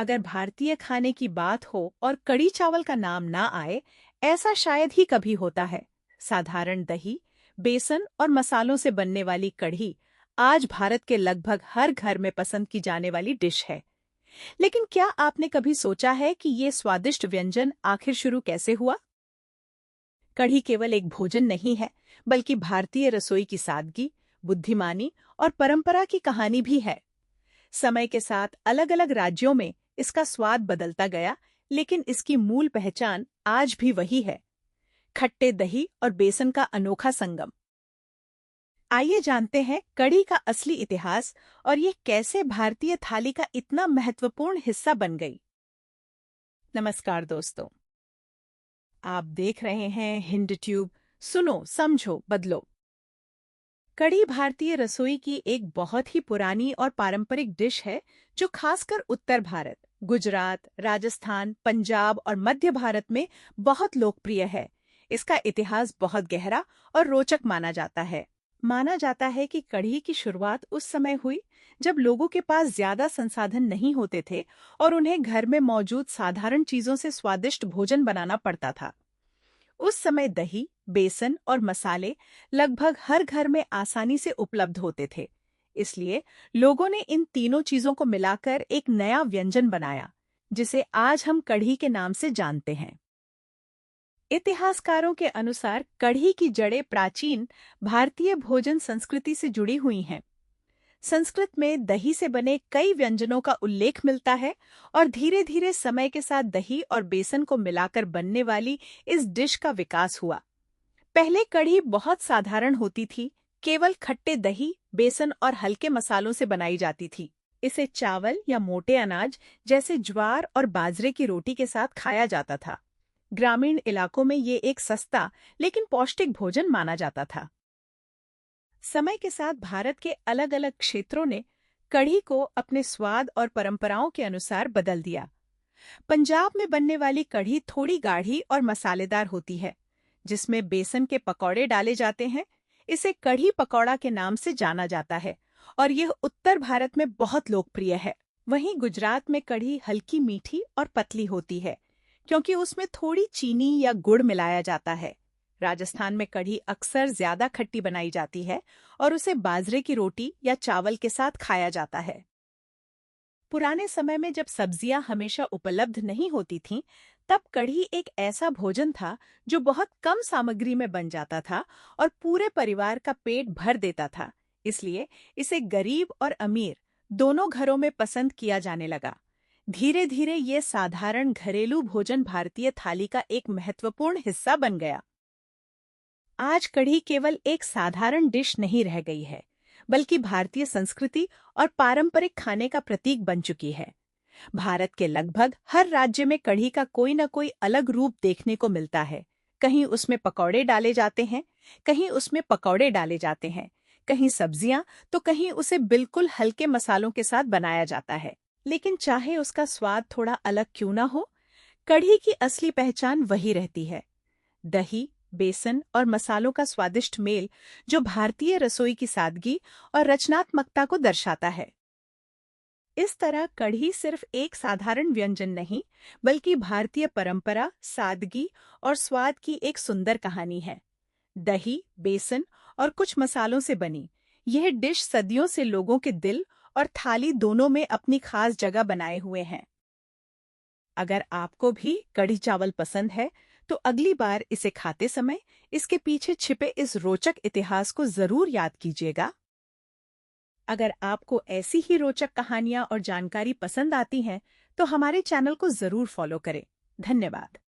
अगर भारतीय खाने की बात हो और कढ़ी चावल का नाम ना आए, ऐसा शायद ही कभी होता है। साधारण दही, बेसन और मसालों से बनने वाली कढ़ी आज भारत के लगभग हर घर में पसंद की जाने वाली डिश है। लेकिन क्या आपने कभी सोचा है कि ये स्वादिष्ट व्यंजन आखिर शुरू कैसे हुआ? कढ़ी केवल एक भोजन नहीं है, बल्कि भारतीय रसोई की सादगी, बुद्धिमानी और परंपरा की कहानी भी है। समय के साथ अलग-अलग राज्यों में इसका स्वाद बदलता गया, लेकिन इसकी मूल पहचान आज भी वही है। खट्टे दही और बेसन का अनोखा संगम। आइए जानते हैं कढ़ी का असली इतिहास और ये कैसे भारतीय थाली का इतना महत्वपूर्ण हिस्सा बन गई। नमस्कार दोस्तों, आप देख रहे हैं हिंद ट्यूब। सुनो, समझो, बदलो। कढ़ी भारतीय रसोई की एक बहुत ही पुरानी और पारंपरिक डिश है जो खासकर उत्तर भारत, गुजरात, राजस्थान, पंजाब और मध्य भारत में बहुत लोकप्रिय है। इसका इतिहास बहुत गहरा और रोचक माना जाता है। माना जाता है कि कढ़ी की शुरुआत उस समय हुई जब लोगों के पास ज्यादा संसाधन नहीं होते थे और उन्हें घर में मौजूद साधारण चीजों से स्वादिष्ट भोजन बनाना पड़ता था। उस समय दही, बेसन और मसाले लगभग हर घर में आसानी से उपलब्ध होते थे। इसलिए लोगों ने इन तीनों चीजों को मिलाकर एक नया व्यंजन बनाया, जिसे आज हम कढ़ी के नाम से जानते हैं। इतिहासकारों के अनुसार कढ़ी की जड़ें प्राचीन भारतीय भोजन संस्कृति से जुड़ी हुई हैं। संस्कृत में दही से बने कई व्यंजनों का उल्लेख मिलता है और धीरे धीरे समय के साथ दही और बेसन को मिलाकर बनने वाली इस डिश का विकास हुआ। पहले कढ़ी बहुत साधारण होती थी, केवल खट्टे दही, बेसन और हल्के मसालों से बनाई जाती थी। इसे चावल या मोटे अनाज जैसे ज्वार और बाजरे की रोटी के साथ खाया जाता था। ग्रामीण इलाकों में ये एक सस्ता लेकिन पौष्टिक भोजन माना जाता था। समय के साथ भारत के अलग-अलग क्षेत्रों ने कढ़ी को अपने स्वाद और परंपराओं के अनुसार बदल दिया। पंजाब में बनने वाली कढ़ी थोड़ी गाढ़ी और मसालेदार होती है, जिसमें बेसन के पकौड़े डाले जाते हैं। इसे कढ़ी पकौड़ा के नाम से जाना जाता है और यह उत्तर भारत में बहुत लोकप्रिय है। वहीं गुजरात में कढ़ी हल्की मीठी और पतली होती है, क्योंकि उसमें थोड़ी चीनी या गुड़ मिलाया जाता है। राजस्थान में कढ़ी अक्सर ज्यादा खट्टी बनाई जाती है और उसे बाजरे की रोटी या चावल के साथ खाया जाता है। पुराने समय में जब सब्जियां हमेशा उपलब्ध नहीं होती थीं, तब कढ़ी एक ऐसा भोजन था जो बहुत कम सामग्री में बन जाता था और पूरे परिवार का पेट भर देता था। इसलिए इसे गरीब और अमीर दोनों घरों में पसंद किया जाने लगा। धीरे धीरे ये साधारण घरेलू भोजन भारतीय थाली का एक महत्वपूर्ण हिस्सा बन गया। आज कढ़ी केवल एक साधारण डिश नहीं रह गई है, बल्कि भारतीय संस्कृति और पारंपरिक खाने का प्रतीक बन चुकी है। भारत के लगभग हर राज्य में कढ़ी का कोई न कोई अलग रूप देखने को मिलता है। कहीं उसमें पकौड़े डाले जाते हैं, कहीं सब्जियां, तो कहीं उसे बिल्कुल हल्के मसालों के साथ बनाया जाता है। लेकिन चाहे उसका स्वाद थोड़ा अलग क्यों ना हो, कढ़ी की असली पहचान वही रहती है। दही, बेसन और मसालों का स्वादिष्ट मेल, जो भारतीय रसोई की सादगी और रचनात्मकता को दर्शाता है। इस तरह कढ़ी सिर्फ एक साधारण व्यंजन नहीं, बल्कि भारतीय परंपरा, सादगी और स्वाद की एक सुंदर कहानी है। दही, बेसन और कुछ मसालों से बनी यह डिश सदियों से लोगों के दिल और थाली दोनों में अपनी खास जगह बनाए हुए हैं। अगर आपको भी कढ़ी चावल पसंद है, तो अगली बार इसे खाते समय इसके पीछे छिपे इस रोचक इतिहास को जरूर याद कीजिएगा। अगर आपको ऐसी ही रोचक कहानियां और जानकारी पसंद आती हैं, तो हमारे चैनल को जरूर फॉलो करें। धन्यवाद।